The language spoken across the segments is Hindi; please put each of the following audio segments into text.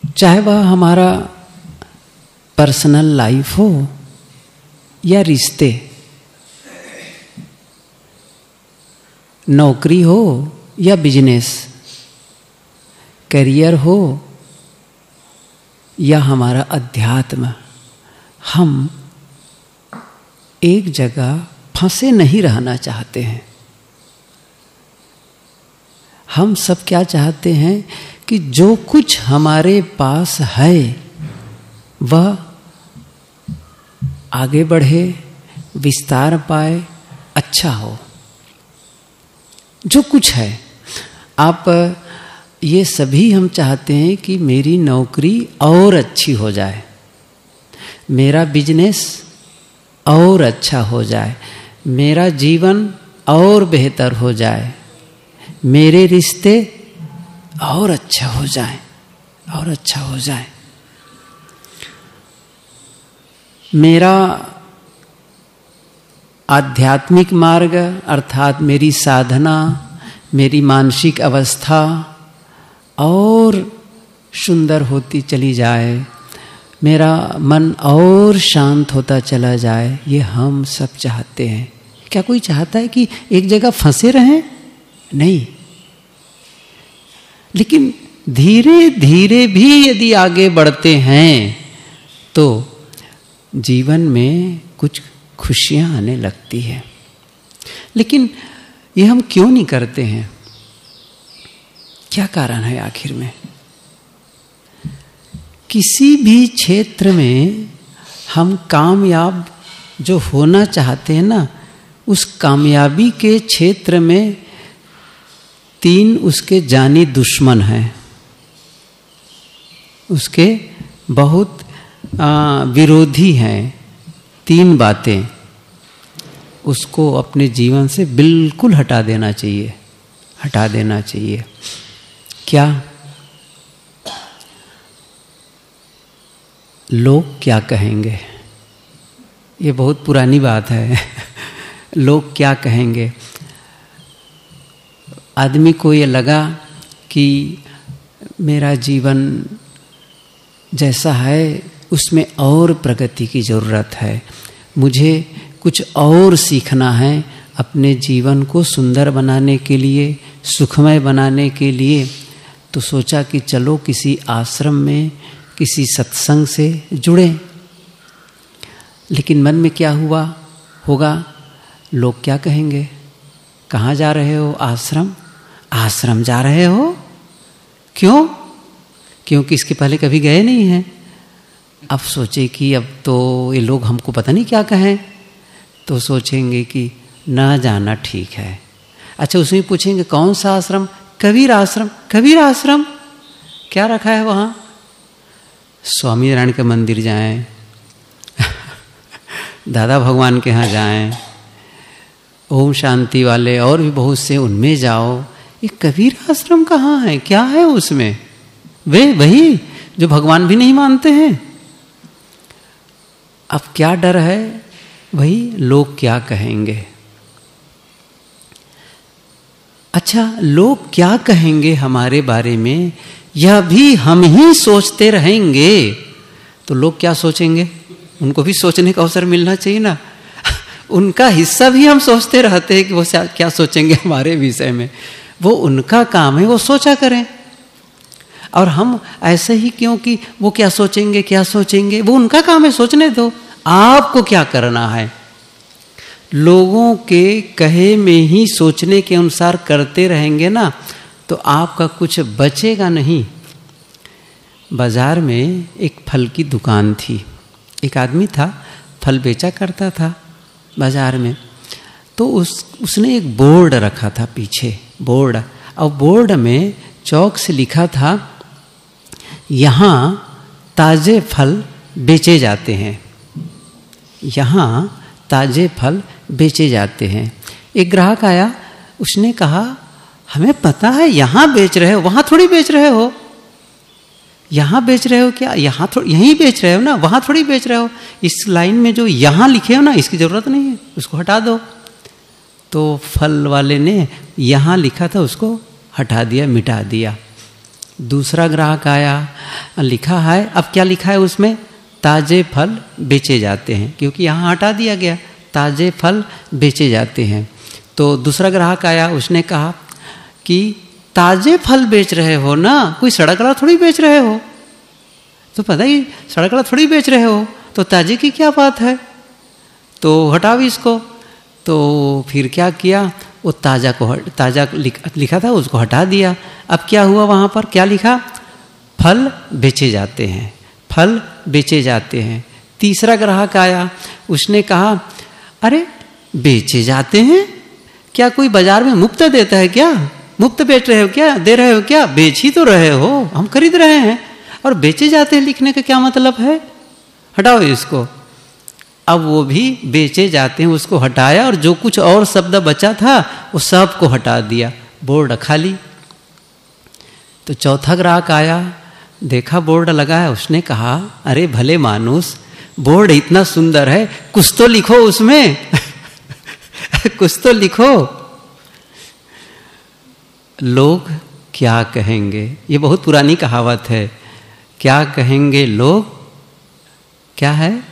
चाहे वह हमारा पर्सनल लाइफ हो या रिश्ते, नौकरी हो या बिजनेस, करियर हो या हमारा अध्यात्म, हम एक जगह फंसे नहीं रहना चाहते हैं। हम सब क्या चाहते हैं कि जो कुछ हमारे पास है वह आगे बढ़े, विस्तार पाए, अच्छा हो। जो कुछ है, आप ये सभी हम चाहते हैं कि मेरी नौकरी और अच्छी हो जाए, मेरा बिजनेस और अच्छा हो जाए, मेरा जीवन और बेहतर हो जाए, मेरे रिश्ते और अच्छा हो जाए, और अच्छा हो जाए, मेरा आध्यात्मिक मार्ग अर्थात मेरी साधना, मेरी मानसिक अवस्था और सुंदर होती चली जाए, मेरा मन और शांत होता चला जाए, ये हम सब चाहते हैं। क्या कोई चाहता है कि एक जगह फंसे रहें? नहीं। लेकिन धीरे धीरे भी यदि आगे बढ़ते हैं तो जीवन में कुछ खुशियां आने लगती है। लेकिन ये हम क्यों नहीं करते हैं? क्या कारण है आखिर में? किसी भी क्षेत्र में हम कामयाब जो होना चाहते हैं ना, उस कामयाबी के क्षेत्र में 3 उसके जानी दुश्मन हैं, उसके बहुत विरोधी हैं। 3 बातें उसको अपने जीवन से बिल्कुल हटा देना चाहिए, हटा देना चाहिए। क्या? लोग क्या कहेंगे? ये बहुत पुरानी बात है। लोग क्या कहेंगे? आदमी को ये लगा कि मेरा जीवन जैसा है उसमें और प्रगति की ज़रूरत है, मुझे कुछ और सीखना है अपने जीवन को सुंदर बनाने के लिए, सुखमय बनाने के लिए। तो सोचा कि चलो किसी आश्रम में किसी सत्संग से जुड़े। लेकिन मन में क्या हुआ होगा? लोग क्या कहेंगे? कहाँ जा रहे हो? आश्रम? आश्रम जा रहे हो? क्यों? क्योंकि इसके पहले कभी गए नहीं हैं। अब सोचे कि अब तो ये लोग हमको पता नहीं क्या कहें, तो सोचेंगे कि ना जाना ठीक है। अच्छा, उसमें पूछेंगे कौन सा आश्रम? कबीर आश्रम। कबीर आश्रम क्या रखा है वहाँ? स्वामी नारायण के मंदिर जाएं, दादा भगवान के यहाँ जाएं, ओम शांति वाले और भी बहुत से उनमें जाओ। ये कबीर आश्रम कहाँ है? क्या है उसमें? वे वही जो भगवान भी नहीं मानते हैं। अब क्या डर है? वही लोग क्या कहेंगे। अच्छा, लोग क्या कहेंगे हमारे बारे में, यह भी हम ही सोचते रहेंगे तो लोग क्या सोचेंगे? उनको भी सोचने का अवसर मिलना चाहिए ना। उनका हिस्सा भी हम सोचते रहते हैं कि वो क्या सोचेंगे हमारे विषय में। वो उनका काम है, वो सोचा करें। और हम ऐसे ही क्यों कि वो क्या सोचेंगे, क्या सोचेंगे, वो उनका काम है, सोचने दो। आपको क्या करना है? लोगों के कहे में ही सोचने के अनुसार करते रहेंगे ना तो आपका कुछ बचेगा नहीं। बाजार में एक फल की दुकान थी। एक आदमी था, फल बेचा करता था बाजार में। तो उसने एक बोर्ड रखा था पीछे, बोर्ड। और बोर्ड में चौक से लिखा था, यहाँ ताजे फल बेचे जाते हैं, यहाँ ताजे फल बेचे जाते हैं। एक ग्राहक आया, उसने कहा, हमें पता है यहाँ बेच रहे हो, वहाँ थोड़ी बेच रहे हो। यहाँ बेच रहे हो क्या? यहाँ यहीं बेच रहे हो ना, वहाँ थोड़ी बेच रहे हो। इस लाइन में जो यहाँ लिखे हो ना, इसकी ज़रूरत नहीं है, उसको हटा दो। तो फल वाले ने यहाँ लिखा था उसको हटा दिया, मिटा दिया। दूसरा ग्राहक आया, लिखा है, अब क्या लिखा है उसमें? ताजे फल बेचे जाते हैं, क्योंकि यहाँ हटा दिया गया ताजे फल बेचे जाते हैं। तो दूसरा ग्राहक आया, उसने कहा कि ताजे फल बेच रहे हो ना, कोई सड़कड़ा थोड़ी बेच रहे हो, तो पता ही सड़कड़ा थोड़ी बेच रहे हो, तो ताजे की क्या बात है, तो हटाओ इसको। तो फिर क्या किया, वो ताजा लिखा था उसको हटा दिया। अब क्या हुआ वहाँ पर, क्या लिखा? फल बेचे जाते हैं, फल बेचे जाते हैं। तीसरा ग्राहक आया, उसने कहा अरे बेचे जाते हैं, क्या कोई बाजार में मुफ्त देता है क्या? मुफ्त बेच रहे हो क्या, दे रहे हो क्या? बेच ही तो रहे हो, हम खरीद रहे हैं, और बेचे जाते हैं लिखने का क्या मतलब है? हटाओ इसको। अब वो भी बेचे जाते हैं उसको हटाया, और जो कुछ और शब्द बचा था वो सब को हटा दिया, बोर्ड खाली। तो चौथा ग्राहक आया, देखा बोर्ड लगा है, उसने कहा अरे भले मानुस, बोर्ड इतना सुंदर है, कुछ तो लिखो उसमें कुछ तो लिखो। लोग क्या कहेंगे, ये बहुत पुरानी कहावत है। क्या कहेंगे लोग, क्या है?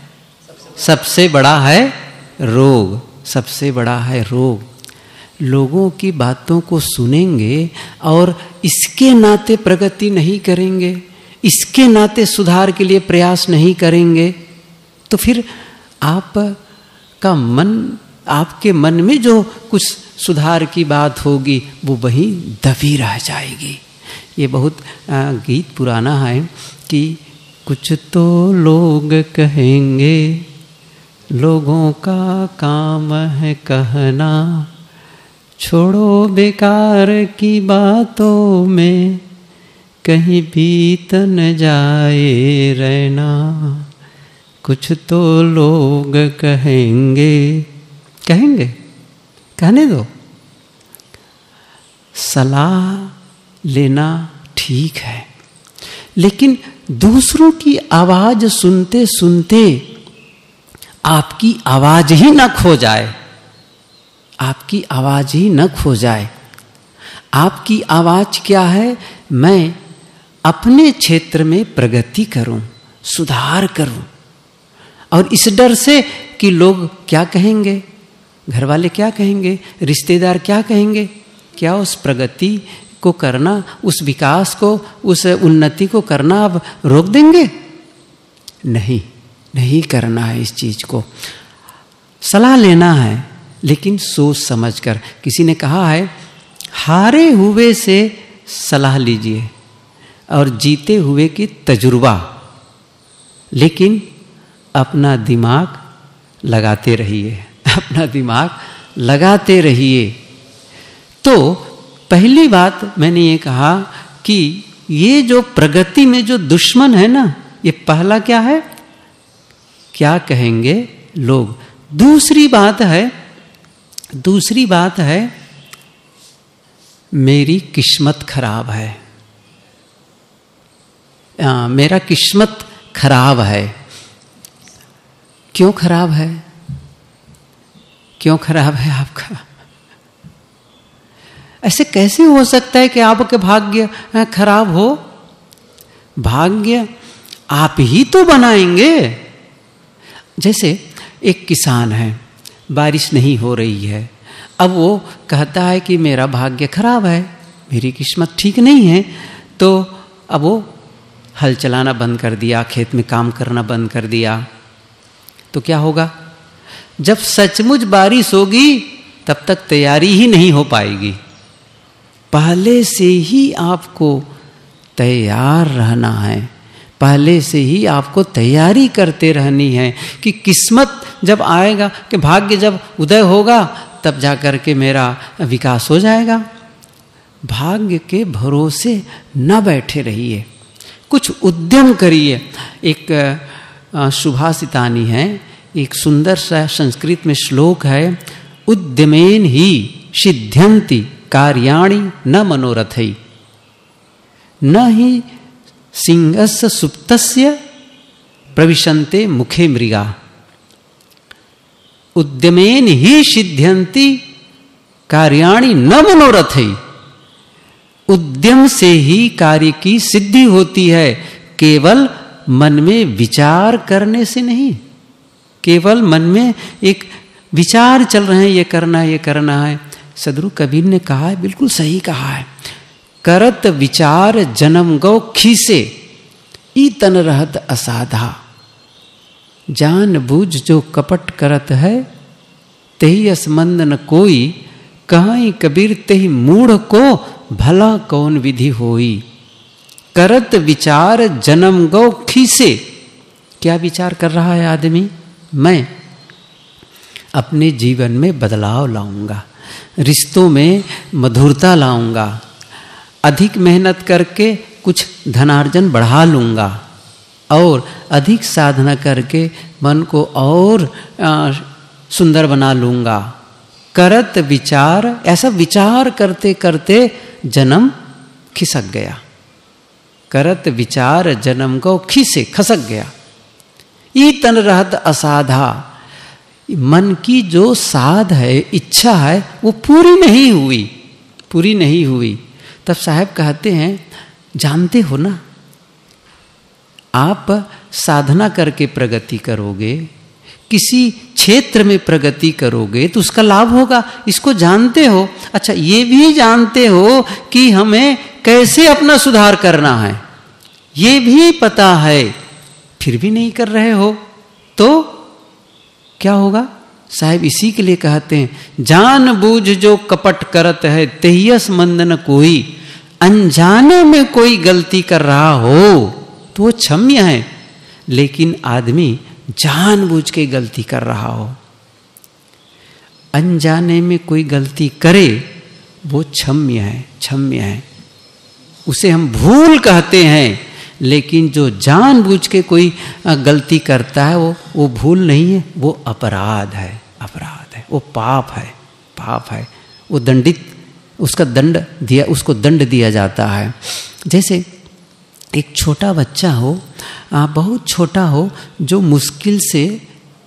सबसे बड़ा है रोग, सबसे बड़ा है रोग। लोगों की बातों को सुनेंगे और इसके नाते प्रगति नहीं करेंगे, इसके नाते सुधार के लिए प्रयास नहीं करेंगे, तो फिर आपका मन, आपके मन में जो कुछ सुधार की बात होगी वो वहीं दबी रह जाएगी। ये बहुत गीत पुराना है कि कुछ तो लोग कहेंगे, लोगों का काम है कहना, छोड़ो बेकार की बातों में कहीं बीत न जाए रहना। कुछ तो लोग कहेंगे, कहेंगे, कहने दो। सलाह लेना ठीक है, लेकिन दूसरों की आवाज सुनते सुनते आपकी आवाज ही न खो जाए, आपकी आवाज ही न खो जाए। आपकी आवाज क्या है? मैं अपने क्षेत्र में प्रगति करूं, सुधार करूं, और इस डर से कि लोग क्या कहेंगे, घर वाले क्या कहेंगे, रिश्तेदार क्या कहेंगे, क्या उस प्रगति को करना, उस विकास को, उस उन्नति को करना अब रोक देंगे? नहीं, नहीं करना है इस चीज को। सलाह लेना है, लेकिन सोच समझकर। किसी ने कहा है हारे हुए से सलाह लीजिए और जीते हुए की तजुर्बा, लेकिन अपना दिमाग लगाते रहिए, अपना दिमाग लगाते रहिए। तो पहली बात मैंने ये कहा कि ये जो प्रगति में जो दुश्मन है ना, ये पहला क्या है? क्या कहेंगे लोग। दूसरी बात है मेरी किस्मत खराब है, मेरा किस्मत खराब है। क्यों खराब है? क्यों खराब है आपका? ऐसे कैसे हो सकता है कि आपके भाग्य खराब हो? भाग्य आप ही तो बनाएंगे। जैसे एक किसान है, बारिश नहीं हो रही है, अब वो कहता है कि मेरा भाग्य खराब है, मेरी किस्मत ठीक नहीं है, तो अब वो हल चलाना बंद कर दिया, खेत में काम करना बंद कर दिया। तो क्या होगा? जब सचमुच बारिश होगी तब तक तैयारी ही नहीं हो पाएगी। पहले से ही आपको तैयार रहना है, पहले से ही आपको तैयारी करते रहनी है कि किस्मत जब आएगा, कि भाग्य जब उदय होगा तब जाकर के मेरा विकास हो जाएगा। भाग्य के भरोसे न बैठे रहिए, कुछ उद्यम करिए। एक सुभाषितानी है, एक सुंदर सा संस्कृत में श्लोक है, उद्यमेन ही सिद्ध्यन्ति कार्याणि न मनोरथै, न ही सिंहस्य सुप्तस्य प्रविशन्ते मुखे मृगा। उद्यमेन ही सिद्ध्यन्ति कार्याणि न मनोरथै। उद्यम से ही कार्य की सिद्धि होती है, केवल मन में विचार करने से नहीं। केवल मन में एक विचार चल रहे हैं, ये करना है, ये करना है। सदगुरु कबीर ने कहा है, बिल्कुल सही कहा है, करत विचार जन्म गौ खीसे, ई तन रहत असाधा। जान बूझ जो कपट करत है, तेहि असमंद न कोई, कहीं कबीर तेहि मूढ़ को भला कौन विधि होई। करत विचार जन्म गौ खीसे। क्या विचार कर रहा है आदमी? मैं अपने जीवन में बदलाव लाऊंगा, रिश्तों में मधुरता लाऊंगा, अधिक मेहनत करके कुछ धनार्जन बढ़ा लूंगा और अधिक साधना करके मन को और सुंदर बना लूंगा। करत विचार, ऐसा विचार करते करते जन्म खिसक गया। करत विचार जन्म को खिसे, खसक गया। ई तन रहत असाधा। मन की जो साध है, इच्छा है, वो पूरी नहीं हुई, पूरी नहीं हुई। तब साहब कहते हैं, जानते हो ना, आप साधना करके प्रगति करोगे, किसी क्षेत्र में प्रगति करोगे तो उसका लाभ होगा, इसको जानते हो। अच्छा, ये भी जानते हो कि हमें कैसे अपना सुधार करना है, ये भी पता है, फिर भी नहीं कर रहे हो तो क्या होगा? साहब इसी के लिए कहते हैं, जान बूझ जो कपट करत है, तेहियस मंद न कोई। अनजाने में कोई गलती कर रहा हो तो वो क्षम्य है, लेकिन आदमी जानबूझ के गलती कर रहा हो, अनजाने में कोई गलती करे, वो क्षम्य है, क्षम्य है। उसे हम भूल कहते हैं, लेकिन जो जानबूझ के कोई गलती करता है वो भूल नहीं है, वो अपराध है, अपराध है, वो पाप है, पाप है। वो दंडित, उसका दंड दिया, उसको दंड दिया जाता है। जैसे एक छोटा बच्चा हो, बहुत छोटा हो, जो मुश्किल से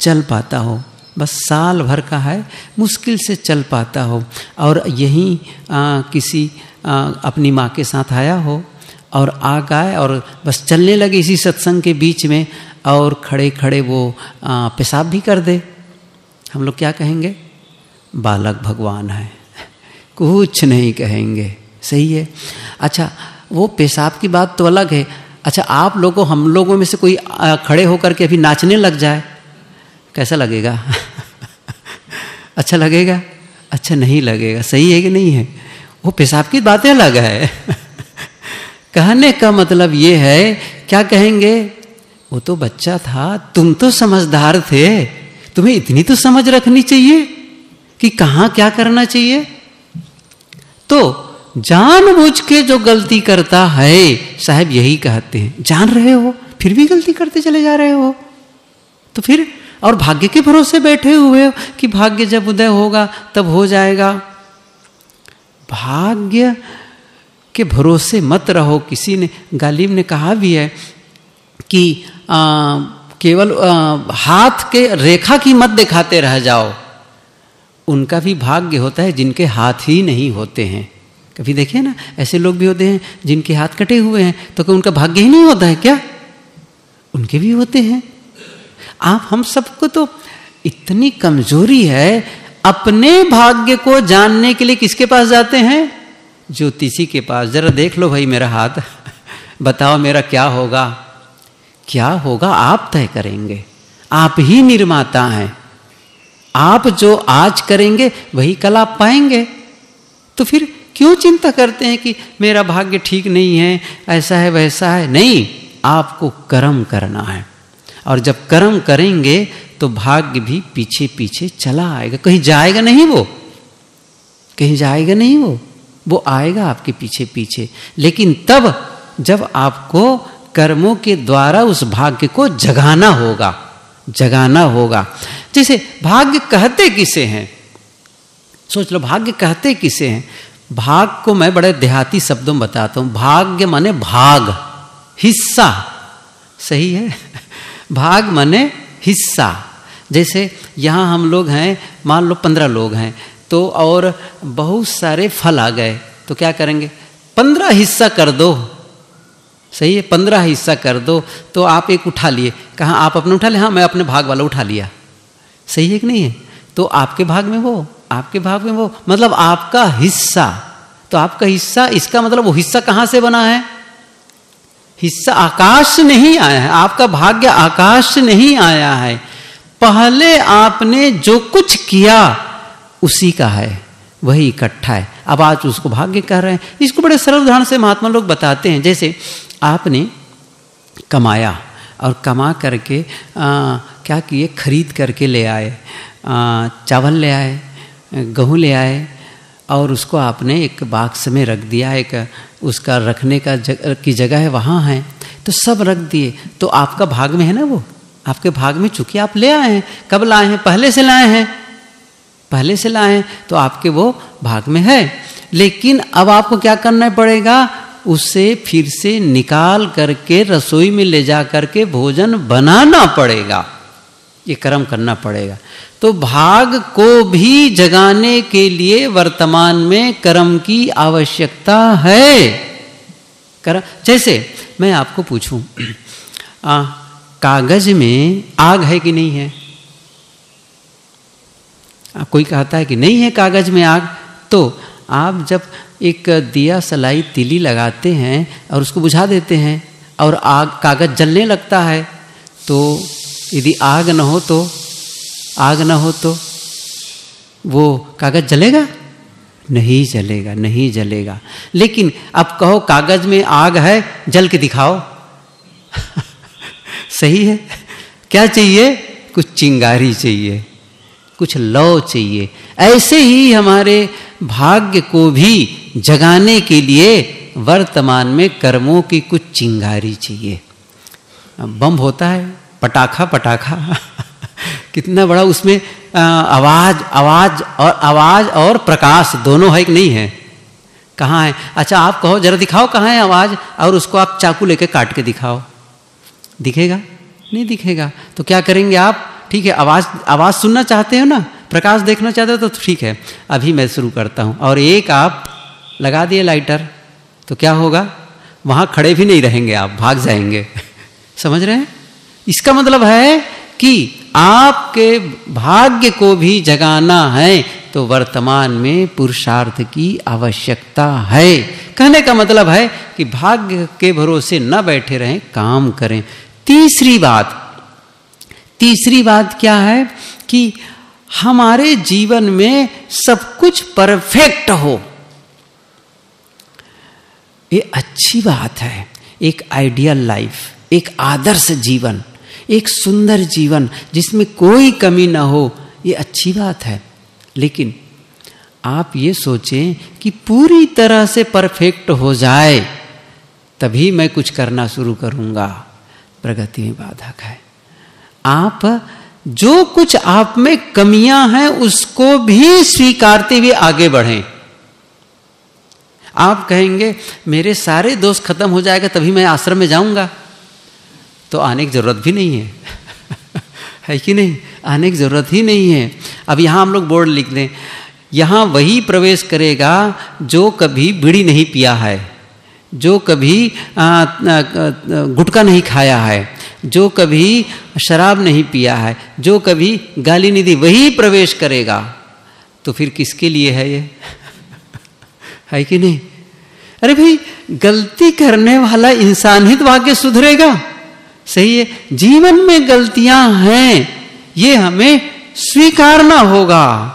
चल पाता हो, बस साल भर का है, मुश्किल से चल पाता हो, और यहीं किसी अपनी माँ के साथ आया हो और आ गए और बस चलने लगे इसी सत्संग के बीच में, और खड़े खड़े वो पेशाब भी कर दे, हम लोग क्या कहेंगे? बालक भगवान है, कुछ नहीं कहेंगे, सही है। अच्छा, वो पेशाब की बात तो अलग है। अच्छा, आप लोगों, हम लोगों में से कोई खड़े होकर के अभी नाचने लग जाए, कैसा लगेगा? अच्छा लगेगा? अच्छा नहीं लगेगा, सही है कि नहीं है? वो पेशाब की बातें अलग है। कहने का मतलब ये है, क्या कहेंगे? वो तो बच्चा था, तुम तो समझदार थे, तुम्हें इतनी तो समझ रखनी चाहिए कि कहाँ क्या करना चाहिए। तो जानबूझ के जो गलती करता है, साहब यही कहते हैं, जान रहे हो फिर भी गलती करते चले जा रहे हो, तो फिर और भाग्य के भरोसे बैठे हुए हो कि भाग्य जब उदय होगा तब हो जाएगा। भाग्य के भरोसे मत रहो। किसी ने, गालिब ने कहा भी है कि केवल हाथ के रेखा की मत दिखाते रह जाओ, उनका भी भाग्य होता है जिनके हाथ ही नहीं होते हैं। कभी देखिए ना, ऐसे लोग भी होते हैं जिनके हाथ कटे हुए हैं, तो क्या उनका भाग्य ही नहीं होता है क्या? उनके भी होते हैं। आप हम सबको तो इतनी कमजोरी है, अपने भाग्य को जानने के लिए किसके पास जाते हैं? ज्योतिषी के पास। जरा देख लो भाई मेरा हाथ, बताओ मेरा क्या होगा? क्या होगा आप तय करेंगे, आप ही निर्माता हैं। आप जो आज करेंगे वही कल आप पाएंगे। तो फिर क्यों चिंता करते हैं कि मेरा भाग्य ठीक नहीं है, ऐसा है वैसा है? नहीं, आपको कर्म करना है, और जब कर्म करेंगे तो भाग्य भी पीछे पीछे चला आएगा, कहीं जाएगा नहीं, वो कहीं जाएगा नहीं, वो आएगा आपके पीछे पीछे। लेकिन तब जब आपको कर्मों के द्वारा उस भाग्य को जगाना होगा, जगाना होगा। जैसे भाग्य कहते किसे हैं? सोच लो, भाग्य कहते किसे हैं? भाग को मैं बड़े देहाती शब्दों में बताता हूं। भाग्य माने भाग, हिस्सा, सही है? भाग माने हिस्सा। जैसे यहाँ हम लोग हैं, मान लो 15 लोग हैं, तो और बहुत सारे फल आ गए, तो क्या करेंगे? 15 हिस्सा कर दो, सही है, 15 हिस्सा कर दो, तो आप एक उठा लिए, कहाँ आप अपने उठा ले, हाँ मैं अपने भाग वाला उठा लिया, सही है कि नहीं है? तो आपके भाग में वो, आपके भाग में वो, मतलब आपका हिस्सा। तो आपका हिस्सा, इसका मतलब वो हिस्सा कहाँ से बना है? हिस्सा आकाश से नहीं आया है, आपका भाग्य आकाश से नहीं आया है। पहले आपने जो कुछ किया उसी का है, वही इकट्ठा है। अब आज उसको भाग्य कह रहे हैं। इसको बड़े सरल उदाहरण से महात्मा लोग बताते हैं। जैसे आपने कमाया और कमा करके क्या किए, खरीद करके ले आए, चावल ले आए, गेहूँ ले आए, और उसको आपने एक बॉक्स में रख दिया, एक उसका रखने का की जगह है वहाँ है, तो सब रख दिए। तो आपका भाग में है ना, वो आपके भाग में चूंकि आप ले आए हैं। कब लाए हैं? पहले से लाए हैं, पहले से लाए हैं, तो आपके वो भाग में है। लेकिन अब आपको क्या करना पड़ेगा? उसे फिर से निकाल करके रसोई में ले जा करके भोजन बनाना पड़ेगा, ये कर्म करना पड़ेगा। तो भाग को भी जगाने के लिए वर्तमान में कर्म की आवश्यकता है। कर्म, जैसे मैं आपको पूछूं, कागज में आग है कि नहीं है? कोई कहता है कि नहीं है कागज में आग, तो आप जब एक दिया सलाई तिली लगाते हैं और उसको बुझा देते हैं और आग कागज जलने लगता है, तो यदि आग न हो तो, आग न हो तो वो कागज जलेगा? नहीं जलेगा, नहीं जलेगा। लेकिन अब कहो कागज में आग है, जल के दिखाओ सही है, क्या चाहिए? कुछ चिंगारी चाहिए, कुछ लौ चाहिए। ऐसे ही हमारे भाग्य को भी जगाने के लिए वर्तमान में कर्मों की कुछ चिंगारी चाहिए। बम होता है, पटाखा पटाखा कितना बड़ा उसमें आवाज और प्रकाश दोनों है कि नहीं है? कहाँ है? अच्छा आप कहो जरा दिखाओ कहाँ है आवाज, और उसको आप चाकू लेके काट के दिखाओ, दिखेगा? नहीं दिखेगा। तो क्या करेंगे आप? ठीक है, आवाज सुनना चाहते हो ना, प्रकाश देखना चाहते हो, तो ठीक है अभी मैं शुरू करता हूँ, और एक आप लगा दिए लाइटर, तो क्या होगा? वहां खड़े भी नहीं रहेंगे, आप भाग जाएंगे समझ रहे हैं? इसका मतलब है कि आपके भाग्य को भी जगाना है, तो वर्तमान में पुरुषार्थ की आवश्यकता है। कहने का मतलब है कि भाग्य के भरोसे न बैठे रहें, काम करें। तीसरी बात क्या है कि हमारे जीवन में सब कुछ परफेक्ट हो, ये अच्छी बात है। एक आइडियल लाइफ, एक आदर्श जीवन, एक सुंदर जीवन जिसमें कोई कमी ना हो, ये अच्छी बात है। लेकिन आप ये सोचें कि पूरी तरह से परफेक्ट हो जाए तभी मैं कुछ करना शुरू करूंगा, प्रगति में बाधक है। आप जो कुछ आप में कमियां हैं उसको भी स्वीकारते हुए आगे बढ़ें। आप कहेंगे मेरे सारे दोष खत्म हो जाएगा तभी मैं आश्रम में जाऊंगा, तो आने की जरूरत भी नहीं है है कि नहीं? आने की जरूरत ही नहीं है। अब यहां हम लोग बोर्ड लिख दें, यहां वही प्रवेश करेगा जो कभी बीड़ी नहीं पिया है, जो कभी गुटखा नहीं खाया है, जो कभी शराब नहीं पिया है, जो कभी गाली नहीं दी, वही प्रवेश करेगा। तो फिर किसके लिए है ये है कि नहीं? अरे भाई, गलती करने वाला इंसान ही तो आगे सुधरेगा, सही है? जीवन में गलतियां हैं, ये हमें स्वीकारना होगा,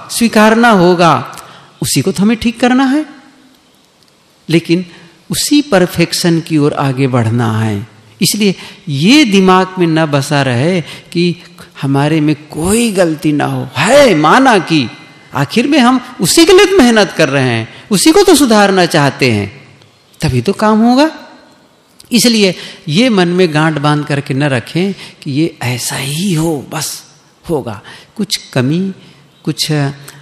उसी को तो हमें ठीक करना है। लेकिन उसी परफेक्शन की ओर आगे बढ़ना है। इसलिए ये दिमाग में न बसा रहे कि हमारे में कोई गलती ना हो, है माना कि आखिर में हम उसी के लिए तो मेहनत कर रहे हैं, उसी को तो सुधारना चाहते हैं, तभी तो काम होगा। इसलिए ये मन में गांठ बांध करके न रखें कि ये ऐसा ही हो, बस होगा। कुछ कमी, कुछ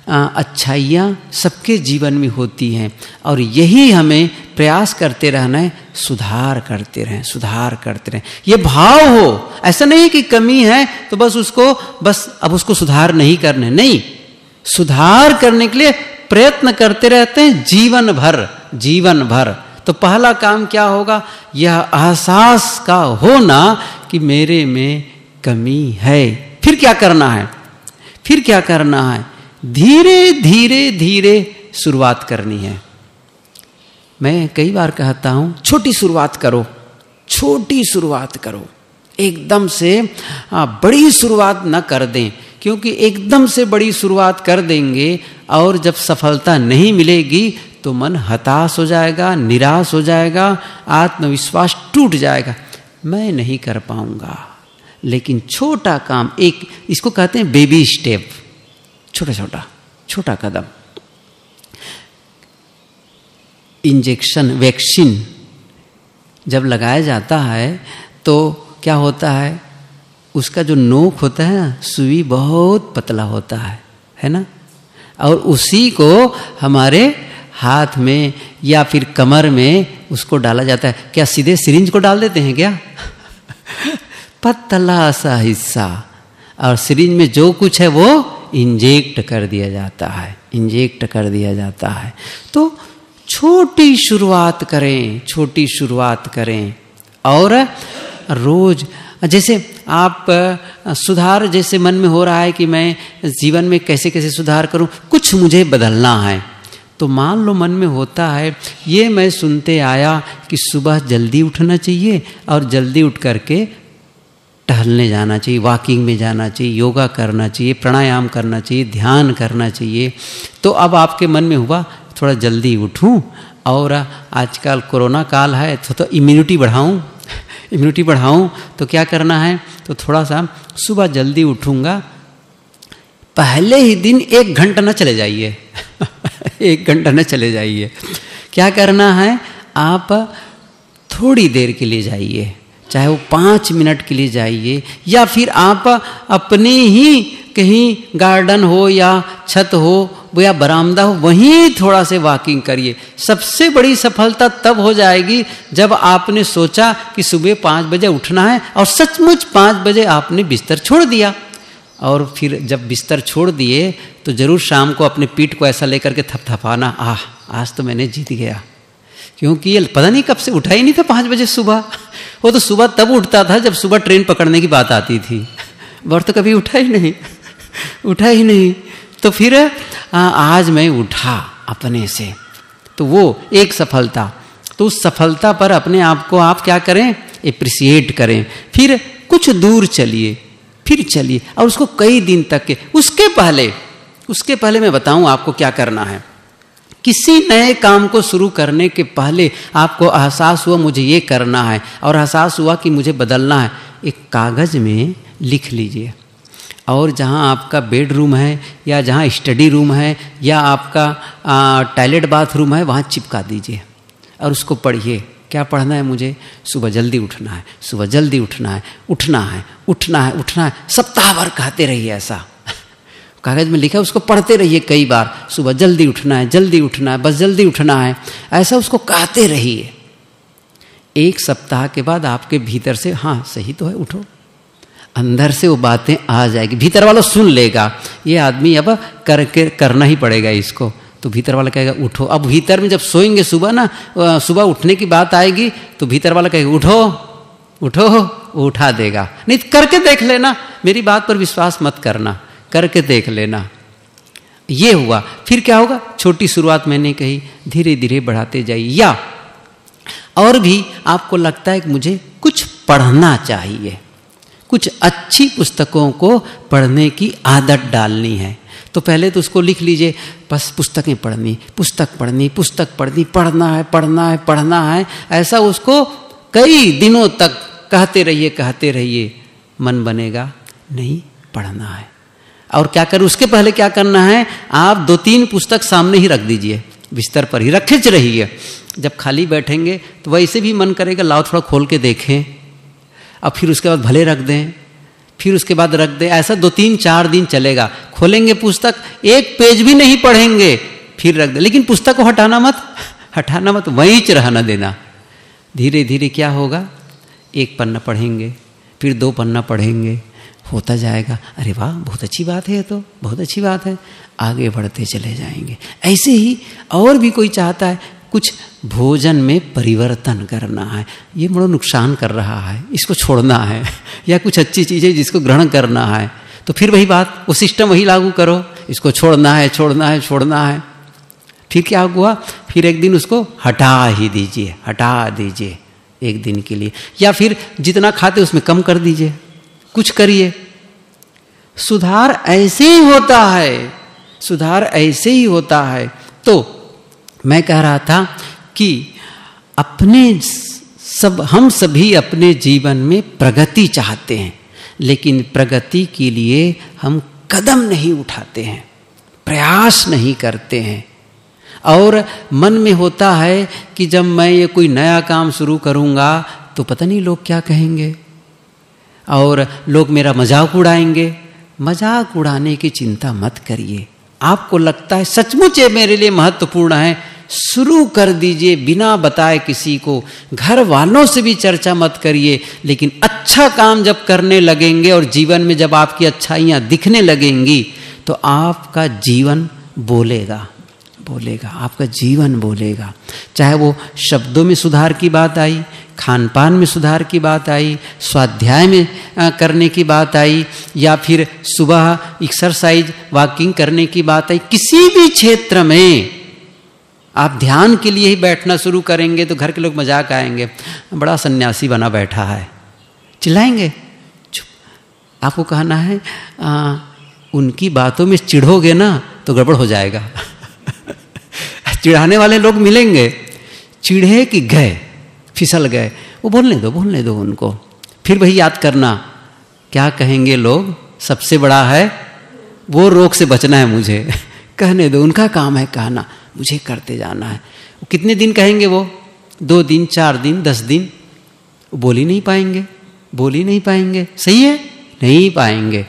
अच्छाइयाँ सबके जीवन में होती हैं, और यही हमें प्रयास करते रहना है, सुधार करते रहें। ये भाव हो, ऐसा नहीं कि कमी है तो बस अब उसको सुधार नहीं करने, नहीं, सुधार करने के लिए प्रयत्न करते रहते हैं जीवन भर। तो पहला काम क्या होगा? यह एहसास का होना कि मेरे में कमी है। फिर क्या करना है? फिर क्या करना है? धीरे धीरे धीरे शुरुआत करनी है। मैं कई बार कहता हूं, छोटी शुरुआत करो, छोटी शुरुआत करो, एकदम से बड़ी शुरुआत न कर दें, क्योंकि एकदम से बड़ी शुरुआत कर देंगे और जब सफलता नहीं मिलेगी तो मन हताश हो जाएगा, निराश हो जाएगा, आत्मविश्वास टूट जाएगा, मैं नहीं कर पाऊंगा। लेकिन छोटा काम, एक इसको कहते हैं बेबी स्टेप, छोटा छोटा छोटा कदम। इंजेक्शन, वैक्सीन जब लगाया जाता है तो क्या होता है? उसका जो नोक होता है, सुई बहुत पतला होता है ना? और उसी को हमारे हाथ में या फिर कमर में उसको डाला जाता है। क्या सीधे सिरिंज को डाल देते हैं क्या? पतला सा हिस्सा, और सिरिंज में जो कुछ है वो इंजेक्ट कर दिया जाता है, इंजेक्ट कर दिया जाता है। तो छोटी शुरुआत करें, छोटी शुरुआत करें। और रोज जैसे आप सुधार जैसे मन में हो रहा है कि मैं जीवन में कैसे कैसे सुधार करूं, कुछ मुझे बदलना है, तो मान लो मन में होता है, ये मैं सुनते आया कि सुबह जल्दी उठना चाहिए और जल्दी उठ करके टहलने जाना चाहिए, वॉकिंग में जाना चाहिए, योगा करना चाहिए, प्राणायाम करना चाहिए, ध्यान करना चाहिए। तो अब आपके मन में हुआ थोड़ा जल्दी उठूं, और आजकल कोरोना काल है तो इम्यूनिटी बढ़ाऊं, इम्यूनिटी बढ़ाऊं तो क्या करना है? तो थोड़ा सा सुबह जल्दी उठूंगा। पहले ही दिन 1 घंटा न चले जाइए 1 घंटा न चले जाइए। क्या करना है? आप थोड़ी देर के लिए जाइए, चाहे वो 5 मिनट के लिए जाइए, या फिर आप अपने ही कहीं गार्डन हो या छत हो या बरामदा हो, वहीं थोड़ा से वॉकिंग करिए। सबसे बड़ी सफलता तब हो जाएगी जब आपने सोचा कि सुबह 5 बजे उठना है और सचमुच 5 बजे आपने बिस्तर छोड़ दिया। और फिर जब बिस्तर छोड़ दिए तो जरूर शाम को अपने पीठ को ऐसा लेकर के थपथपाना, आज तो मैंने जीत गया। क्योंकि ये पता नहीं कब से उठा ही नहीं था 5 बजे सुबह। वो तो सुबह तब उठता था जब सुबह ट्रेन पकड़ने की बात आती थी, और तो कभी उठा ही नहीं, उठा ही नहीं। तो फिर आज मैं उठा अपने से, तो वो एक सफलता। तो उस सफलता पर अपने आप को आप क्या करें? एप्रिसिएट करें। फिर कुछ दूर चलिए, फिर चलिए, और उसको कई दिन तक के। उसके पहले मैं बताऊं आपको क्या करना है। किसी नए काम को शुरू करने के पहले आपको एहसास हुआ मुझे ये करना है, और एहसास हुआ कि मुझे बदलना है, एक कागज में लिख लीजिए, और जहाँ आपका बेडरूम है या जहाँ स्टडी रूम है या आपका टॉयलेट बाथरूम है वहाँ चिपका दीजिए और उसको पढ़िए। क्या पढ़ना है मुझे? सुबह जल्दी उठना है, सुबह जल्दी उठना है, उठना है, उठना है, उठना है। सप्ताह भर कहते रहिए ऐसा, कागज में लिखा है उसको पढ़ते रहिए कई बार। सुबह जल्दी उठना है, जल्दी उठना है, बस जल्दी उठना है, ऐसा उसको कहते रहिए। 1 सप्ताह के बाद आपके भीतर से हाँ सही तो है, उठो, अंदर से वो बातें आ जाएगी। भीतर वाला सुन लेगा, ये आदमी अब करना ही पड़ेगा इसको, तो भीतर वाला कहेगा उठो। अब भीतर में जब सोएंगे सुबह ना, सुबह उठने की बात आएगी तो भीतर वाला कहेगा उठो उठो, वो उठा देगा। नहीं करके देख लेना, मेरी बात पर विश्वास मत करना, करके देख लेना। ये हुआ। फिर क्या होगा? छोटी शुरुआत मैंने कही, धीरे धीरे बढ़ाते जाइए। या और भी आपको लगता है कि मुझे कुछ पढ़ना चाहिए, कुछ अच्छी पुस्तकों को पढ़ने की आदत डालनी है, तो पहले तो उसको लिख लीजिए, बस पुस्तकें पढ़नी, पुस्तक पढ़नी, पुस्तक पढ़नी, पढ़ना है, पढ़ना है, पढ़ना है। ऐसा उसको कई दिनों तक कहते रहिए, मन बनेगा नहीं, पढ़ना है। और क्या करें? उसके पहले क्या करना है? आप 2-3 पुस्तक सामने ही रख दीजिए, बिस्तर पर ही रखे रहिए। जब खाली बैठेंगे तो वैसे भी मन करेगा लाओ थोड़ा खोल के देखें, अब फिर उसके बाद भले रख दें, फिर उसके बाद रख दें। ऐसा 2-3-4 दिन चलेगा। खोलेंगे पुस्तक, 1 पेज भी नहीं पढ़ेंगे, फिर रख दें। लेकिन पुस्तक को हटाना मत, वहीं च रहना देना। धीरे धीरे क्या होगा? 1 पन्ना पढ़ेंगे, फिर 2 पन्ना पढ़ेंगे, होता जाएगा। अरे वाह, बहुत अच्छी बात है, ये तो बहुत अच्छी बात है। आगे बढ़ते चले जाएंगे। ऐसे ही और भी कोई चाहता है कुछ भोजन में परिवर्तन करना है, ये बड़ा नुकसान कर रहा है, इसको छोड़ना है, या कुछ अच्छी चीज़ें जिसको ग्रहण करना है, तो फिर वही बात, वो सिस्टम वही लागू करो, इसको छोड़ना है, छोड़ना है, छोड़ना है। फिर क्या हुआ, फिर एक दिन उसको हटा ही दीजिए, हटा दीजिए एक दिन के लिए, या फिर जितना खाते उसमें कम कर दीजिए, कुछ करिए। सुधार ऐसे ही होता है, सुधार ऐसे ही होता है। तो मैं कह रहा था कि हम सभी अपने जीवन में प्रगति चाहते हैं, लेकिन प्रगति के लिए हम कदम नहीं उठाते हैं, प्रयास नहीं करते हैं। और मन में होता है कि जब मैं ये कोई नया काम शुरू करूँगा तो पता नहीं लोग क्या कहेंगे, और लोग मेरा मजाक उड़ाएंगे। मजाक उड़ाने की चिंता मत करिए। आपको लगता है सचमुच ये मेरे लिए महत्वपूर्ण है, शुरू कर दीजिए बिना बताए किसी को, घर वालों से भी चर्चा मत करिए। लेकिन अच्छा काम जब करने लगेंगे और जीवन में जब आपकी अच्छाइयाँ दिखने लगेंगी तो आपका जीवन बोलेगा, बोलेगा, आपका जीवन बोलेगा। चाहे वो शब्दों में सुधार की बात आई, खान पान में सुधार की बात आई, स्वाध्याय में करने की बात आई, या फिर सुबह एक्सरसाइज वॉकिंग करने की बात आई, किसी भी क्षेत्र में आप ध्यान के लिए ही बैठना शुरू करेंगे तो घर के लोग मजाक आएंगे, बड़ा सन्यासी बना बैठा है, चिल्लाएंगे। चुप। आपको कहना है उनकी बातों में चिढ़ोगे ना तो गड़बड़ हो जाएगा। चिढ़ाने वाले लोग मिलेंगे, चिढ़े कि गए, फिसल गए, वो बोलने दो उनको। फिर वही याद करना, क्या कहेंगे लोग, सबसे बड़ा है वो रोग से बचना है मुझे। कहने दो, उनका काम है कहना, मुझे करते जाना है। कितने दिन कहेंगे वो, 2 दिन, 4 दिन, 10 दिन, बोल ही नहीं पाएंगे, बोल ही नहीं पाएंगे। सही है, नहीं पाएंगे।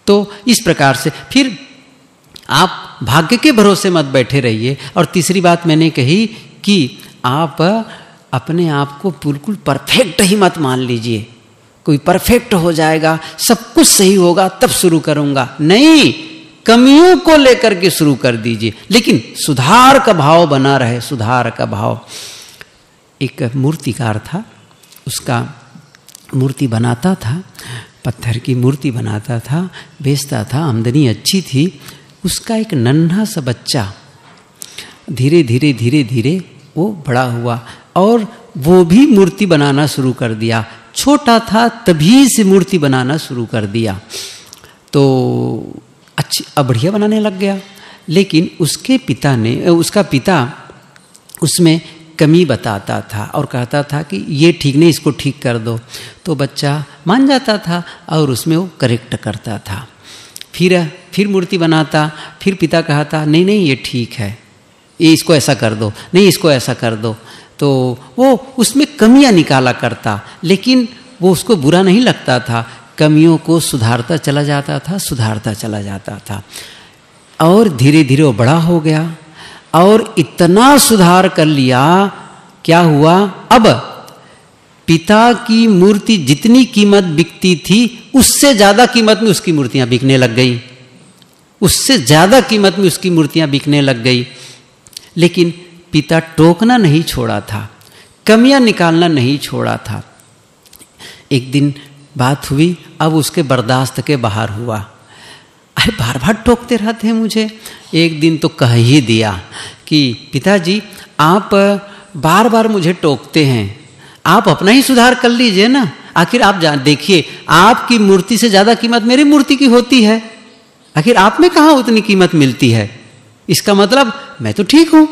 तो इस प्रकार से फिर आप भाग्य के भरोसे मत बैठे रहिए। और तीसरी बात मैंने कही कि आप अपने आप को बिल्कुल परफेक्ट ही मत मान लीजिए, कोई परफेक्ट हो जाएगा, सब कुछ सही होगा तब शुरू करूंगा, नहीं, कमियों को लेकर के शुरू कर दीजिए, लेकिन सुधार का भाव बना रहे, सुधार का भाव। एक मूर्तिकार था, उसका मूर्ति बनाता था, पत्थर की मूर्ति बनाता था, बेचता था, आमदनी अच्छी थी। उसका एक नन्हा सा बच्चा धीरे धीरे धीरे धीरे वो बड़ा हुआ और वो भी मूर्ति बनाना शुरू कर दिया। छोटा था तभी से मूर्ति बनाना शुरू कर दिया, तो अच्छी बढ़िया बनाने लग गया। लेकिन उसका पिता उसमें कमी बताता था और कहता था कि ये ठीक नहीं, इसको ठीक कर दो। तो बच्चा मान जाता था और उसमें वो करेक्ट करता था। फिर मूर्ति बनाता, फिर पिता कहता नहीं नहीं ये ठीक है, ये इसको ऐसा कर दो, नहीं इसको ऐसा कर दो। तो वो उसमें कमियां निकाला करता, लेकिन वो उसको बुरा नहीं लगता था, कमियों को सुधारता चला जाता था, सुधारता चला जाता था। और धीरे धीरे वो बड़ा हो गया और इतना सुधार कर लिया, क्या हुआ, अब पिता की मूर्ति जितनी कीमत बिकती थी उससे ज्यादा कीमत में उसकी मूर्तियां बिकने लग गई, उससे ज्यादा कीमत में उसकी मूर्तियां बिकने लग गई। लेकिन पिता टोकना नहीं छोड़ा था, कमियां निकालना नहीं छोड़ा था। एक दिन बात हुई, अब उसके बर्दाश्त के बाहर हुआ। अरे बार बार टोकते रहते हैं मुझे। एक दिन तो कह ही दिया कि पिताजी आप बार बार मुझे टोकते हैं, आप अपना ही सुधार कर लीजिए ना। आखिर आप देखिए, आपकी मूर्ति से ज्यादा कीमत मेरी मूर्ति की होती है, आखिर आप में कहाँ उतनी कीमत मिलती है? इसका मतलब मैं तो ठीक हूं,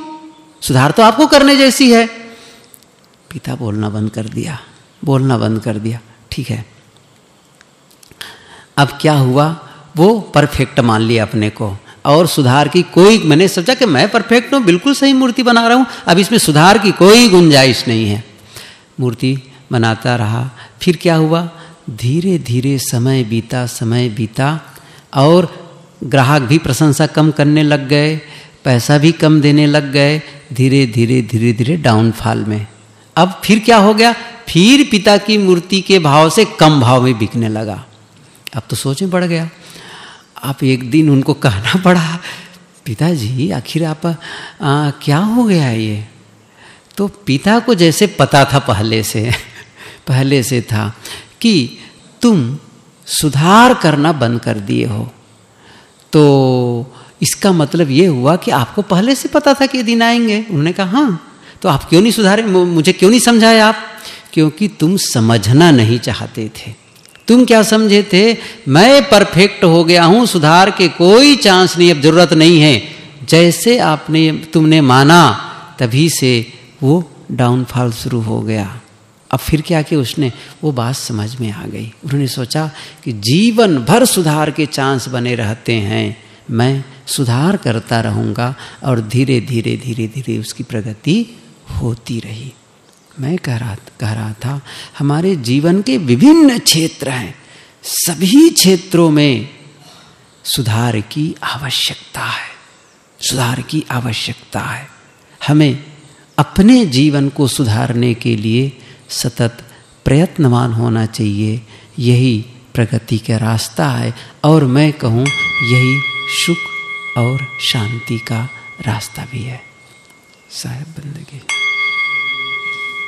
सुधार तो आपको करने जैसी है। पिता बोलना बंद कर दिया, बोलना बंद कर दिया। ठीक है, अब क्या हुआ, वो परफेक्ट मान लिया अपने को और सुधार की कोई, मैंने सोचा कि मैं परफेक्ट हूं, बिल्कुल सही मूर्ति बना रहा हूं, अब इसमें सुधार की कोई गुंजाइश नहीं है। मूर्ति बनाता रहा। फिर क्या हुआ, धीरे धीरे समय बीता और ग्राहक भी प्रशंसा कम करने लग गए, पैसा भी कम देने लग गए। धीरे धीरे डाउनफॉल में। अब फिर क्या हो गया, फिर पिता की मूर्ति के भाव से कम भाव में बिकने लगा। अब तो सोच में पड़ गया। अब एक दिन उनको कहना पड़ा, पिताजी आखिर आप क्या हो गया ये, तो पिता को जैसे पता था पहले से था कि तुम सुधार करना बंद कर दिए हो, तो इसका मतलब ये हुआ कि आपको पहले से पता था कि ये दिन आएंगे। उन्होंने कहा हाँ, तो आप क्यों नहीं सुधारे, मुझे क्यों नहीं समझाए आप? क्योंकि तुम समझना नहीं चाहते थे। तुम क्या समझे थे? मैं परफेक्ट हो गया हूं, सुधार के कोई चांस नहीं, अब जरूरत नहीं है। जैसे तुमने माना तभी से वो डाउनफॉल शुरू हो गया। अब फिर क्या किया उसने, वो बात समझ में आ गई। उन्होंने सोचा कि जीवन भर सुधार के चांस बने रहते हैं, मैं सुधार करता रहूँगा, और धीरे धीरे धीरे धीरे उसकी प्रगति होती रही। मैं कह रहा था हमारे जीवन के विभिन्न क्षेत्र हैं, सभी क्षेत्रों में सुधार की आवश्यकता है, सुधार की आवश्यकता है। हमें अपने जीवन को सुधारने के लिए सतत प्रयत्नवान होना चाहिए। यही प्रगति का रास्ता है, और मैं कहूँ यही सुख और शांति का रास्ता भी है। साहेब बंदगी।